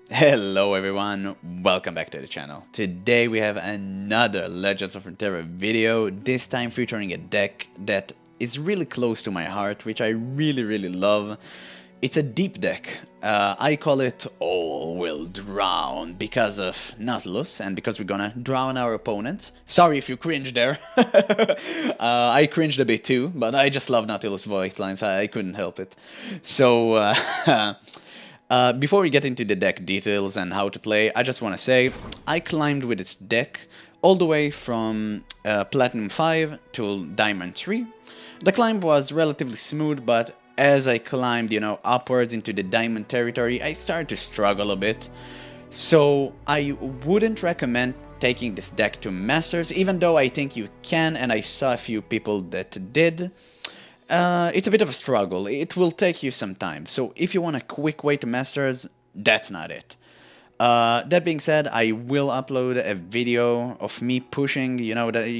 Hello everyone, welcome back to the channel. Today we have another Legends of Runeterra video, this time featuring a deck that is really close to my heart, which I really love. It's a deep deck. I call it All Will Drown because of Nautilus and because we're gonna drown our opponents. Sorry if you cringed there. I cringed a bit too, but I just love Nautilus voice lines, I couldn't help it. So, before we get into the deck details and how to play, I just want to say I climbed with this deck all the way from Platinum 5 to Diamond 3. The climb was relatively smooth, but as I climbed, upwards into the Diamond territory, I started to struggle a bit. So I wouldn't recommend taking this deck to Masters, even though I think you can, and I saw a few people that did. It's a bit of a struggle. It will take you some time. So if you want a quick way to Masters, that's not it. That being said, I will upload a video of me pushing,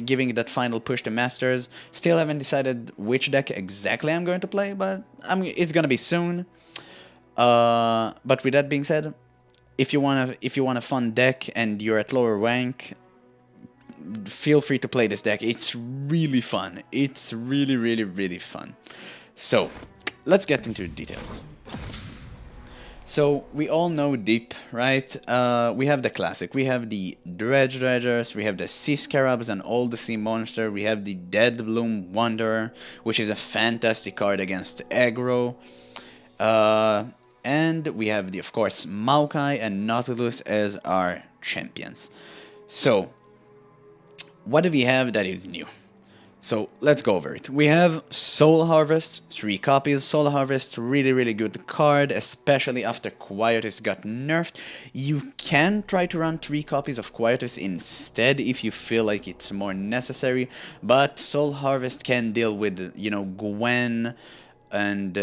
giving that final push to Masters. Still haven't decided which deck exactly I'm going to play, but it's gonna be soon. But with that being said, if you want a fun deck and you're at lower rank, feel free to play this deck. It's really fun. It's really fun. So, let's get into the details. So, we all know Deep, right? We have the classic. We have the Dredgers, we have the Sea Scarabs and all the sea monster. We have the Dead Bloom Wanderer, which is a fantastic card against aggro. And we have, of course, Maokai and Nautilus as our champions. So, what do we have that is new? So let's go over it. We have Soul Harvest, 3 copies. Soul Harvest, really good card, especially after Quietus got nerfed. You can try to run 3 copies of Quietus instead if you feel like it's more necessary, but Soul Harvest can deal with, Gwen and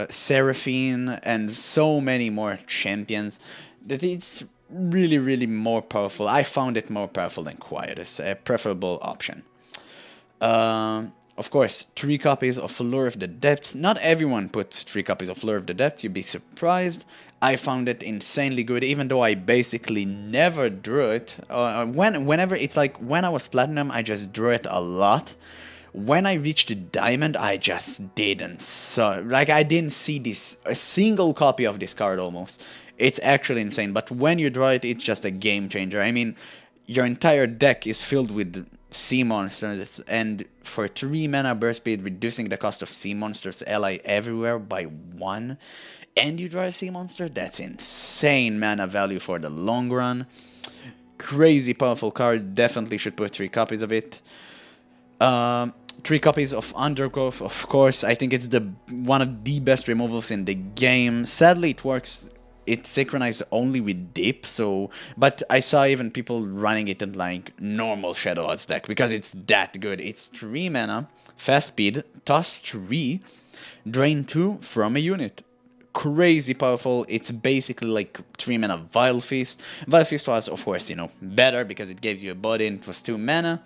Seraphine and so many more champions that it's really more powerful. I found it more powerful than Quietus, a preferable option. Of course, 3 copies of Lure of the Depths. Not everyone puts 3 copies of Lure of the Depths, you'd be surprised. I found it insanely good, even though I basically never drew it. Whenever, it's like, when I was Platinum, I just drew it a lot. When I reached Diamond, I just didn't. I didn't see a single copy of this card almost. It's actually insane, but when you draw it, it's just a game changer. I mean, your entire deck is filled with sea monsters, and for 3 mana burst speed, reducing the cost of sea monsters ally everywhere by 1, and you draw a sea monster, that's insane mana value for the long run. Crazy powerful card, definitely should put 3 copies of it. 3 copies of Undergrowth, of course. I think it's one of the best removals in the game. Sadly, it's synchronized only with Deep, but I saw even people running it in like normal Shadow Odds deck because it's that good. It's 3 mana, fast speed, toss 3, drain 2 from a unit. Crazy powerful. It's basically like 3 mana Vile Feast. Vile Feast was, of course, better because it gives you a body and it was 2 mana,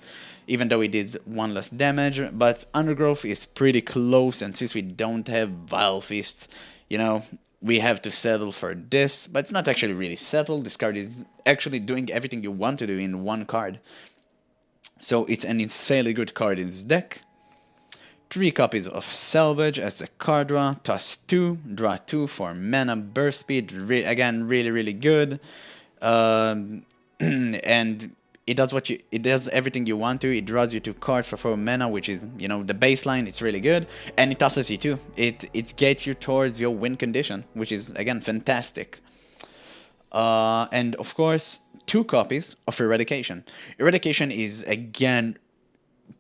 even though it did 1 less damage. But Undergrowth is pretty close, and since we don't have Vile Feast, we have to settle for this, but it's not actually really settled. This card is actually doing everything you want to do in 1 card. So it's an insanely good card in this deck. 3 copies of Salvage as a card draw, toss 2, draw 2 for mana, burst speed, again, really good. And it does everything you want to. It draws you 2 cards for 4 mana, which is, the baseline. It's really good, and it tosses you too. It gets you towards your win condition, which is again fantastic. And of course, 2 copies of Eradication. Eradication is again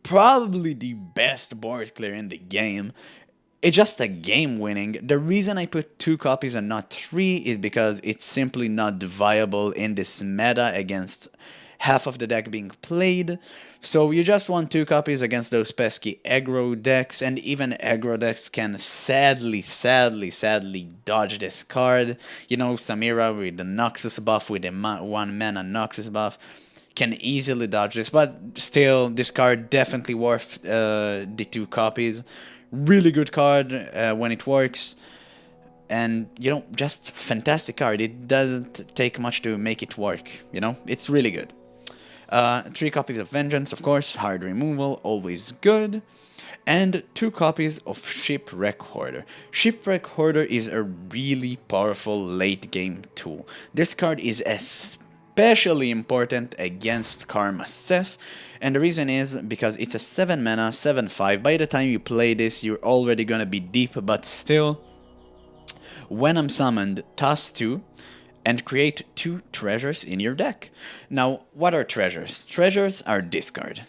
probably the best board clear in the game. It's just a game winning. The reason I put 2 copies and not 3 is because it's simply not viable in this meta against half of the deck being played. So you just want 2 copies against those pesky aggro decks, and even aggro decks can sadly dodge this card. Samira with the Noxus buff, with the 1 mana Noxus buff, can easily dodge this, but still, this card definitely worth the 2 copies. Really good card when it works. And, you know, just fantastic card. It doesn't take much to make it work, you know? It's really good. 3 copies of Vengeance, of course, hard removal, always good. And 2 copies of Shipwreck Hoarder. Shipwreck Hoarder is a really powerful late game tool. This card is especially important against Karma Sett, and the reason is because it's a 7 mana, 7/5. By the time you play this, you're already gonna be deep, but still, when I'm summoned, toss 2 and create 2 treasures in your deck. Now, what are treasures? Treasures are discard.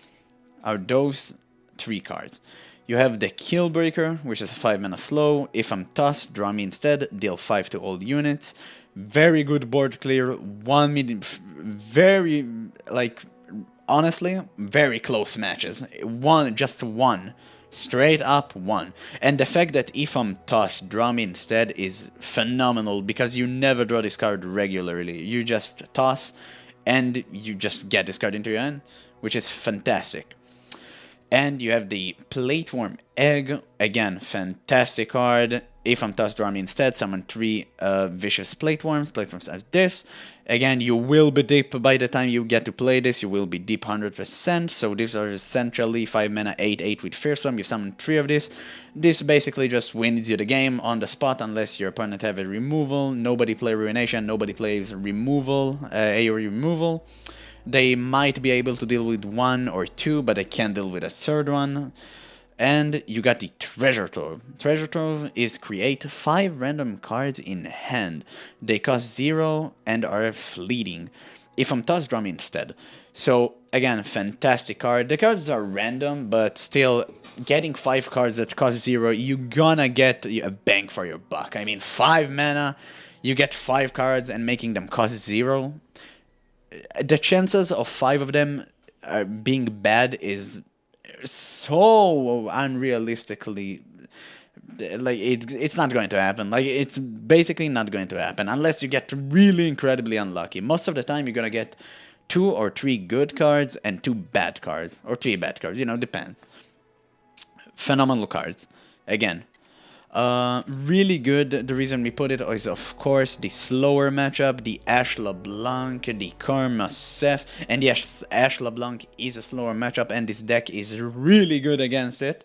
Are those 3 cards. You have the Killbreaker, which is a 5 mana slow. If I'm tossed, draw me instead, deal 5 to all units. Very good board clear, 1 minute, very, like, honestly, very close matches. Just one. Straight up 1. And the fact that if I'm tossed, draw me instead is phenomenal, because you never draw this card regularly. You just toss, and you just get this card into your hand, which is fantastic. And you have the Plateworm Egg, again, fantastic card. If I'm tossed, draw me instead, summon 3 vicious Plateworms. Plateworms have this. Again, you will be deep by the time you get to play this, you will be deep 100%, so these are essentially 5 mana 8/8 with Fearsome. You summon 3 of this. This basically just wins you the game on the spot, unless your opponent have a removal. Nobody play Ruination, nobody plays removal, AoE removal. They might be able to deal with 1 or 2, but they can't deal with a 3rd one. And you got the Treasure Trove. Treasure Trove is create 5 random cards in hand. They cost 0 and are fleeting. If I'm tossed, draw me instead. So, again, fantastic card. The cards are random, but still, getting 5 cards that cost 0, you're gonna get a bang for your buck. I mean, 5 mana, you get 5 cards and making them cost 0. The chances of 5 of them being bad is so unrealistically, like, it's not going to happen. Like, it's basically not going to happen unless you get really incredibly unlucky. Most of the time you're gonna get 2 or 3 good cards and 2 bad cards, or 3 bad cards, you know, depends. Phenomenal cards, again. Really good. The reason we put it is, of course, the slower matchup, the Ashe LeBlanc, the Karma Sett, and yes, Ashe LeBlanc is a slower matchup, and this deck is really good against it,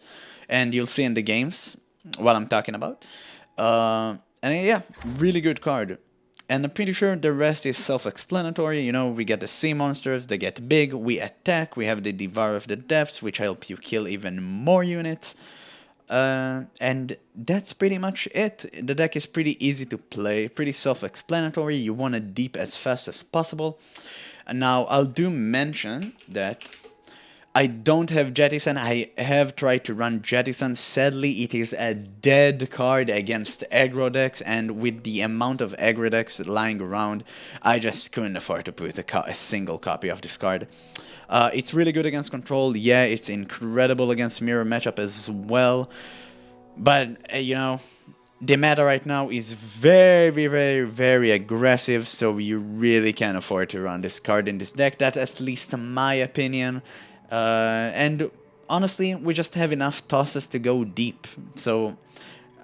and you'll see in the games what I'm talking about. And yeah, really good card. And I'm pretty sure the rest is self-explanatory. You know, we get the sea monsters, they get big, we attack, we have the Devour of the Depths, which help you kill even more units. And that's pretty much it. The deck is pretty easy to play, pretty self-explanatory. You want to deep as fast as possible. And now, I'll do mention that I don't have Jettison. I have tried to run Jettison. Sadly, it is a dead card against aggro decks, and with the amount of aggro decks lying around, I just couldn't afford to put a single copy of this card. It's really good against control. Yeah, it's incredible against mirror matchup as well. But, you know, the meta right now is very, very, very aggressive, so you really can't afford to run this card in this deck. That's at least my opinion. And honestly, we just have enough tosses to go deep. So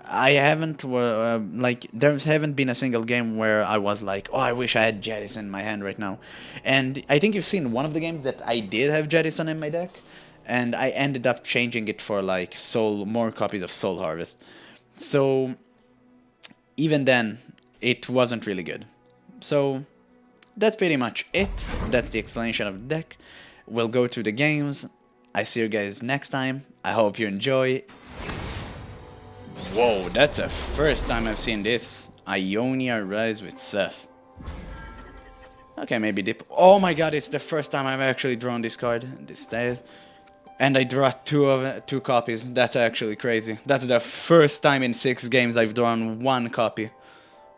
I haven't, there haven't been a single game where I was like, oh, I wish I had Jettison in my hand right now. And I think you've seen one of the games that I did have Jettison in my deck, and I ended up changing it for, like, more copies of Soul Harvest. So even then, it wasn't really good. So that's pretty much it. That's the explanation of the deck. We'll go to the games. I see you guys next time. I hope you enjoy. Whoa, that's the first time I've seen this. Ionia Ryze with Sett. Okay, maybe dip. Oh my god, it's the first time I've actually drawn this card. This day. And I draw two copies. That's actually crazy. That's the first time in 6 games I've drawn 1 copy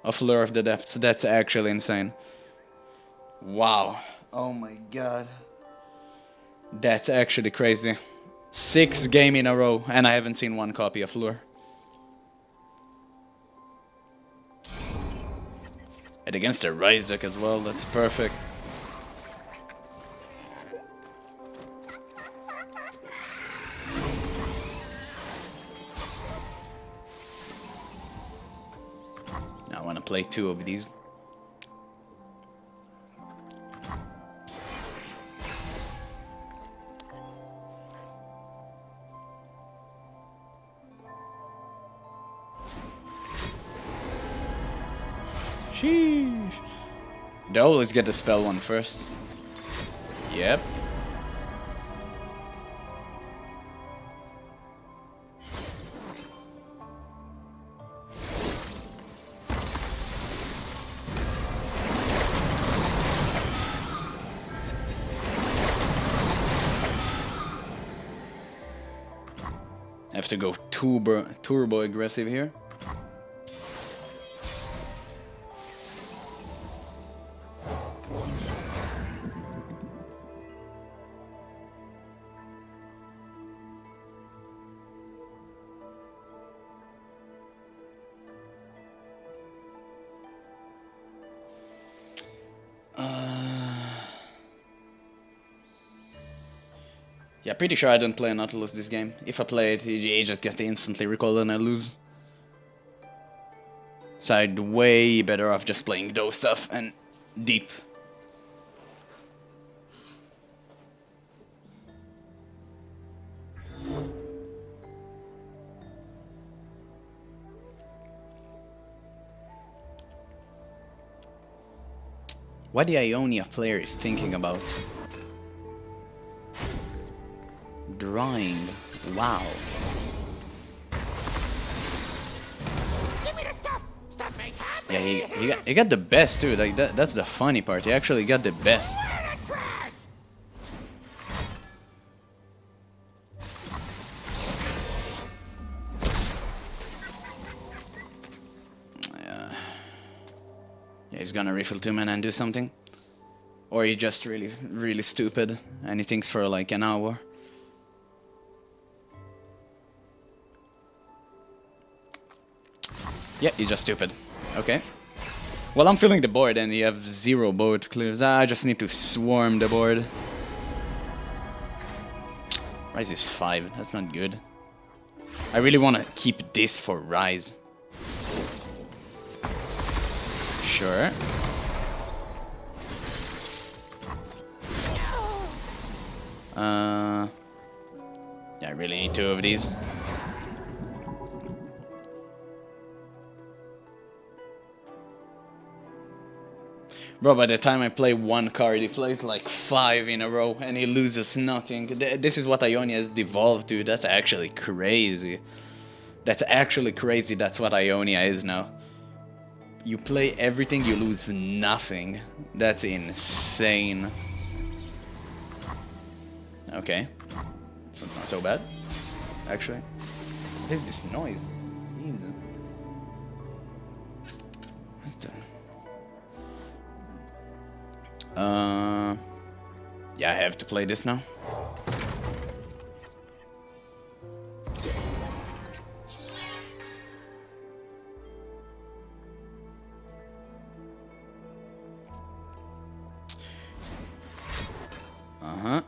of Lure of the Depths. That's actually insane. Wow. Oh my god. That's actually crazy. 6 games in a row, and I haven't seen 1 copy of Lure. And against the Ryze deck as well, that's perfect. play 2 of these. Sheesh. They always get the spell one first. Yep. Have to go turbo aggressive here. Yeah, pretty sure I don't play Nautilus this game. If I play it, he just gets instantly recalled and I lose. So I'd way better off just playing those stuff and deep. What the Ionia player is thinking about? Drawing. Wow. Give me the stuff. Stuff makes happy. Yeah, he got the best too. Like that's the funny part. He actually got the best. Where the trash? Yeah, he's gonna refill 2 mana and do something. Or he's just really stupid and he thinks for like an hour. Yeah, he's just stupid. Okay. Well, I'm filling the board and you have 0 board clears. I just need to swarm the board. Ryze is 5. That's not good. I really want to keep this for Ryze. Sure. Yeah, I really need 2 of these. Bro, by the time I play 1 card, he plays like 5 in a row and he loses nothing. This is what Ionia has devolved to. That's actually crazy. That's actually crazy. That's what Ionia is now. You play everything, you lose nothing. That's insane. Okay. That's not so bad, actually. What is this noise? What the... Yeah, I have to play this now. Uh-huh.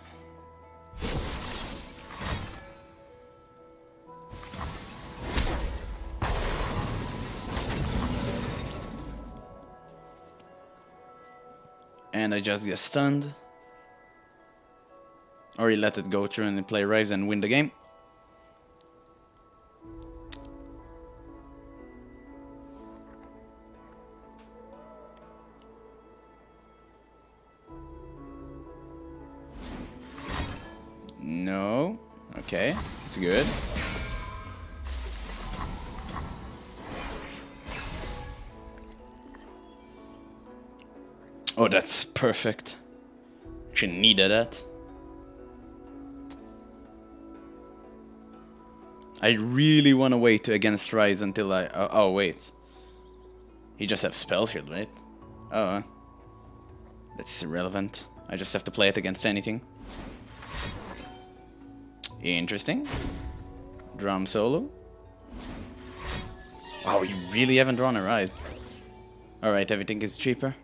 And I just get stunned. Or he let it go through and play Ryze and win the game. No. Okay, it's good. Oh, that's perfect. She needed that. I really want to wait against Ryze until I... Oh, wait. He just has spell shield, right? Oh. That's irrelevant. I just have to play it against anything. Interesting. Drum solo. Oh, you really haven't drawn a ride. Alright, everything is cheaper.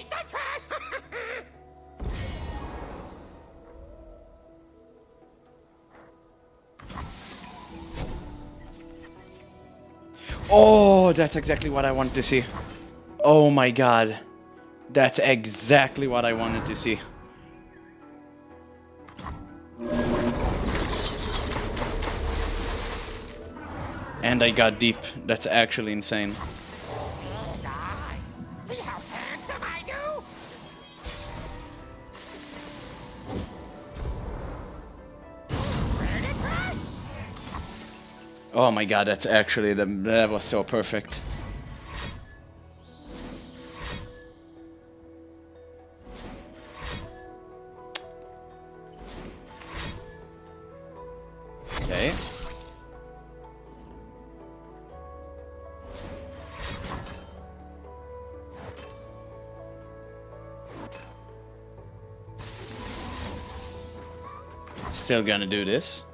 Eat the trash! Oh, that's exactly what I wanted to see. Oh my god. That's exactly what I wanted to see. And I got deep. That's actually insane. See how handsome I do? Where the trash? Oh my god, that's actually, that was so perfect. Okay. Still gonna do this.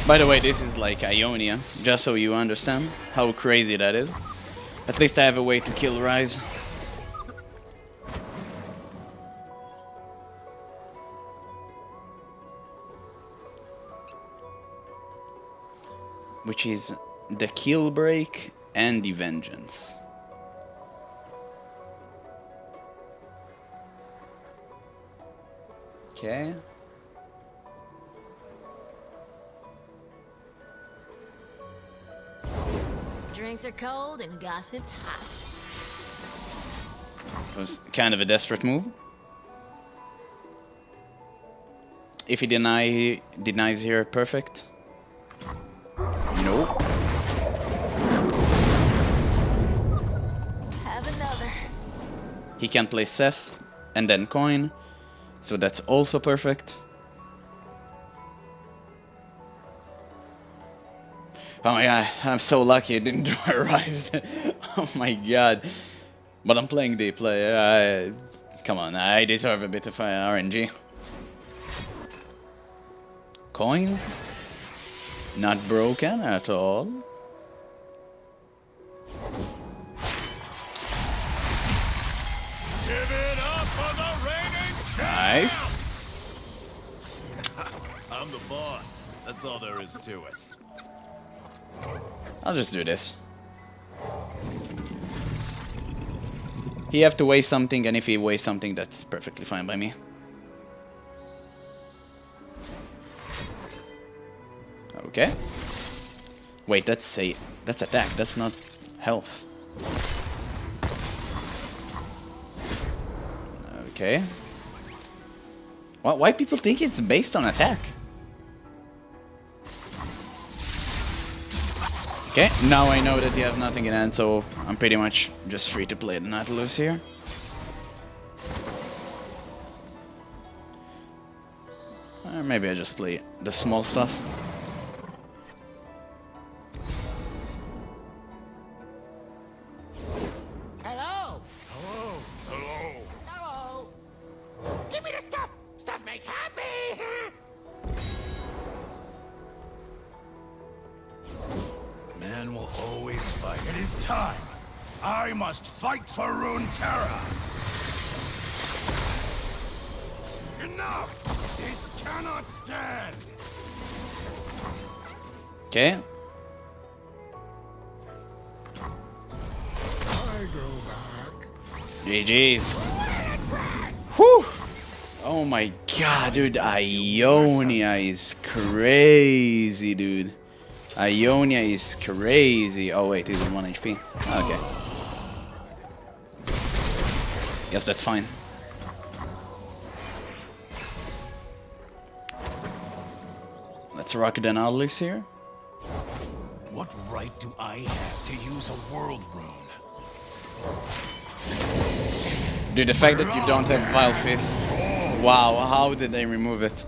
By the way, this is like Ionia, just so you understand how crazy that is. At least I have a way to kill Ryze. Which is the kill break and the vengeance. Okay. Drinks are cold and gossip's hot. It was kind of a desperate move. If he denies here, perfect. Nope. Have another. He can play Sett and then Coin, so that's also perfect. Oh my god, I'm so lucky I didn't do a Ryze. Oh my god. But I'm playing deep. Come on, I deserve a bit of RNG. Coins? Not broken at all. Give it up for the reigning champ! Nice. I'm the boss. That's all there is to it. I'll just do this. He have to waste something, and if he wastes something, that's perfectly fine by me. Okay. Wait, that's attack. That's not health. Okay. Why people think it's based on attack? Okay, now I know that you have nothing in hand, so I'm pretty much just free to play the Nautilus here. Or maybe I just play the small stuff. Hello? Hello. Hello. Hello? Give me the stuff! Stuff makes happy! Man will always fight. It is time. I must fight for Runeterra. Enough! This cannot stand. Okay. I go back. GG's. Whew! Oh my god, dude. Ionia is crazy, dude. Ionia is crazy. Oh wait, he's on 1 HP. Okay. Yes, that's fine. Let's rock the Nautilus here. What right do I have to use a world rune? Dude, the fact that you don't have Vile Fist. Wow, how did they remove it?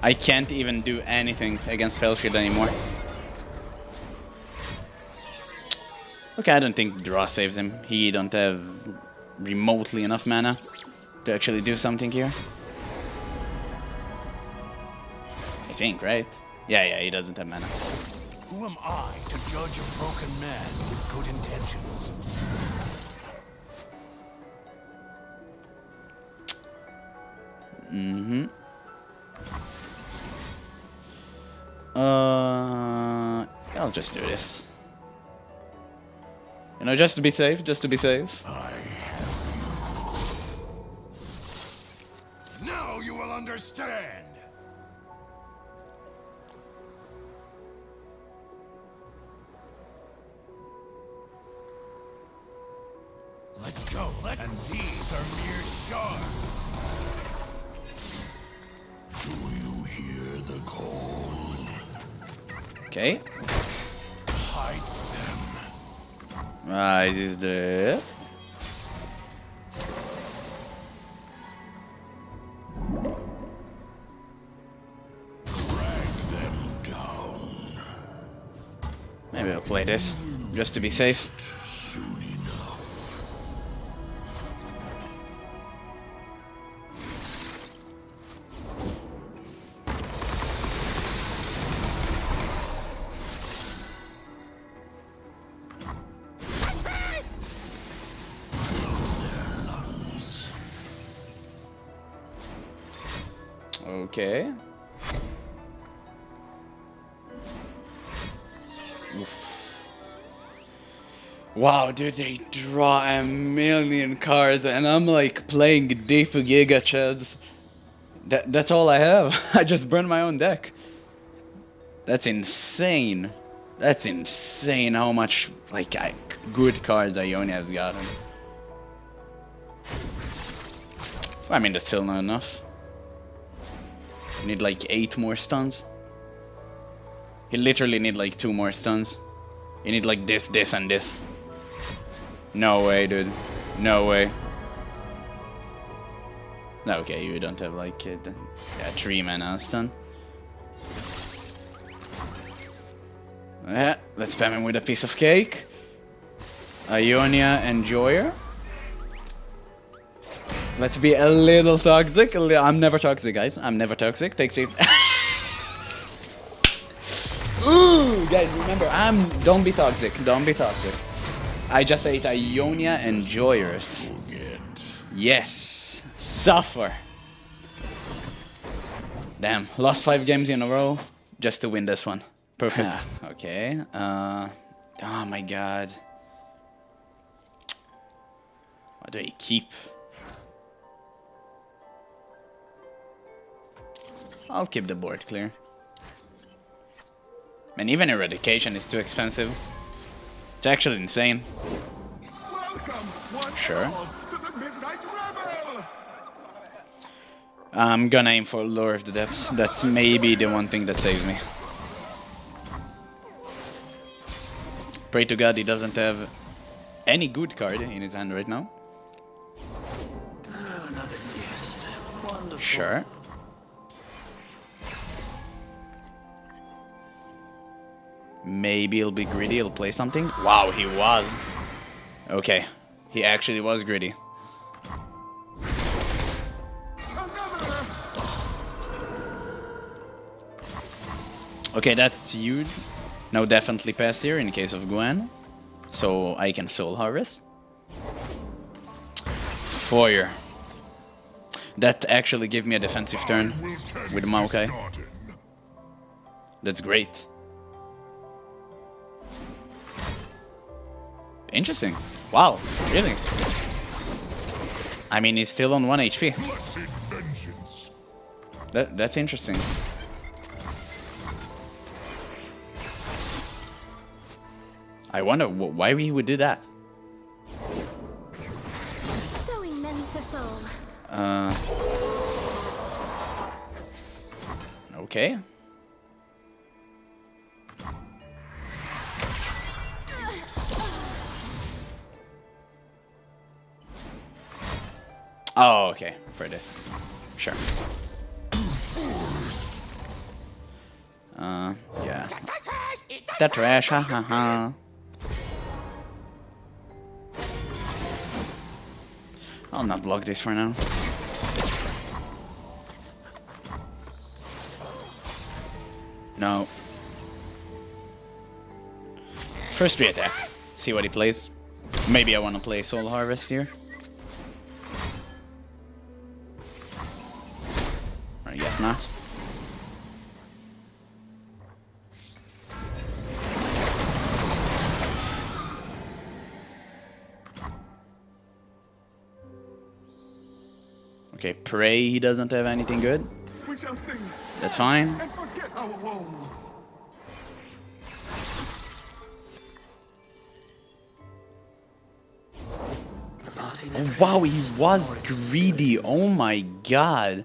I can't even do anything against Fellshield anymore. Okay, I don't think Draw saves him. He don't have remotely enough mana to actually do something here. I think, right? Yeah, he doesn't have mana. Who am I to judge a broken man with good intentions? I'll just do this. You know, just to be safe, just to be safe. Now you will understand. Let's go. And these are mere shards. Do you hear the call? Okay. Hide them. Ryze is there. Drag them down. Maybe I'll play this, just to be safe. Soon enough. Okay. Wow, dude, they draw a million cards, and I'm like playing deep Giga Chads. That's all I have. I just burned my own deck. That's insane. That's insane how much like good cards Ionia has gotten. I mean, that's still not enough. You need like 8 more stuns. You literally need like 2 more stuns. You need like this, this, and this. No way, dude. No way. Okay, you don't have like 3 mana stun. Yeah, let's spam him with a piece of cake. Ionia Enjoyer. Let's be a little toxic. I'm never toxic, guys. I'm never toxic. Takes it. Ooh, guys, remember, don't be toxic. Don't be toxic. I just ate Ionia Enjoyers. Yes. Suffer. Damn, lost 5 games in a row just to win this one. Perfect. Okay. Oh my god. What do I keep? I'll keep the board clear. And even Eradication is too expensive. It's actually insane. Sure. I'm gonna aim for Lure of the Depths. That's maybe the one thing that saves me. Pray to God he doesn't have any good card in his hand right now. Another guest. Wonderful. Sure. Maybe he'll be greedy, he'll play something. Wow, he was. Okay, he actually was greedy. Okay, that's huge. No, definitely pass here in case of Gwen. So I can Soul Harvest. Foyer. That actually gave me a defensive turn with Maokai. That's great. Interesting. Wow, really? I mean, he's still on 1 HP. That's interesting. I wonder why we would do that. So immense a soul. Okay. Oh, okay, for this. Sure. Yeah. The trash, ha ha ha. I'll not block this for now. No. First re-attack. See what he plays. Maybe I want to play Soul Harvest here. I guess not. Okay, pray he doesn't have anything good. We shall sing That's fine. and forget our woes. Oh, wow, he was greedy. Oh my god.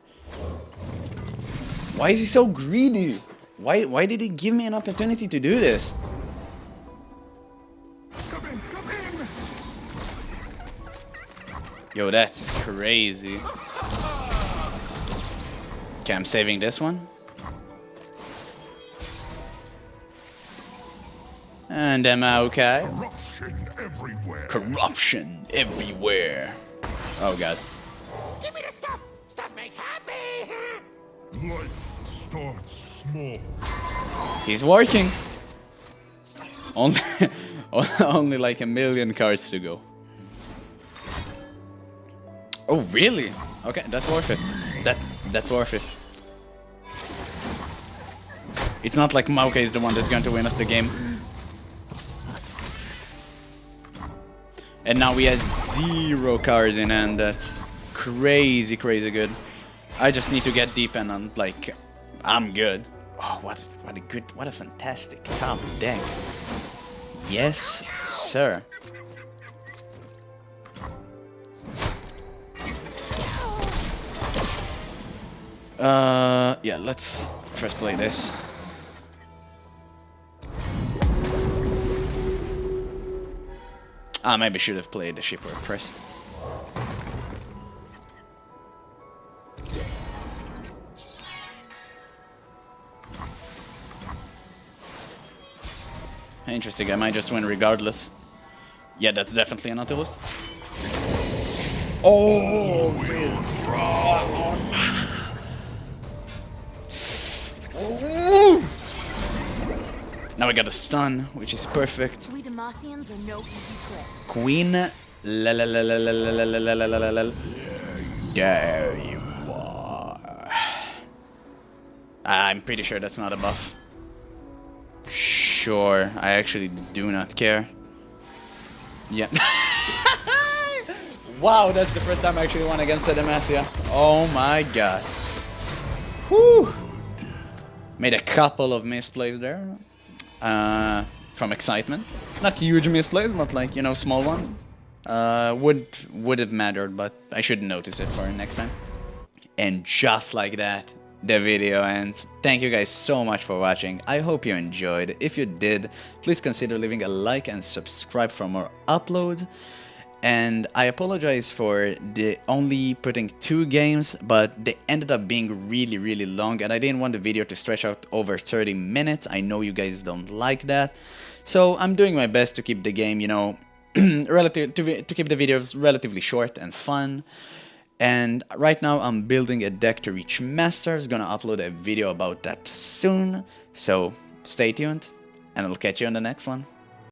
Why is he so greedy? Why did he give me an opportunity to do this? Come in, come in. Yo, that's crazy. Okay, I'm saving this one. And I'm okay. Corruption everywhere. Corruption everywhere. Oh god. Give me the stuff! Stuff make happy! Life starts small. He's working. Only, only like 1,000,000 cards to go. Oh really? Okay, that's worth it. That's worth it. It's not like Maokai is the one that's going to win us the game. And now we have 0 cards in hand. That's crazy, crazy good. I just need to get deep and I'm like, I'm good. Oh, what a good, what a fantastic top deck. Yes, sir. Yeah, let's first play this. Maybe should have played the shipwreck first. Interesting, I might just win regardless. Yeah, that's definitely a Nautilus. Oh, now we got a stun, which is perfect. We Demacians are no easy prey. Queen, la la la la la la la la la la la la. There you are. I'm pretty sure that's not a buff. Sure, I actually do not care. Yeah. Wow, that's the first time I actually won against Demacia. Oh my god. Whew. Made a couple of misplays there. From excitement. Not huge misplays, but like, you know, small one. Would have mattered, but I should notice it for next time. And just like that, the video ends. Thank you guys so much for watching. I hope you enjoyed. If you did, please consider leaving a like and subscribe for more uploads. And I apologize for the only putting 2 games, but they ended up being really, really long, and I didn't want the video to stretch out over 30 minutes. I know you guys don't like that. So I'm doing my best to keep the game, you know, to keep the videos relatively short and fun. And right now I'm building a deck to reach Masters. Gonna upload a video about that soon. So stay tuned, and I'll catch you on the next one.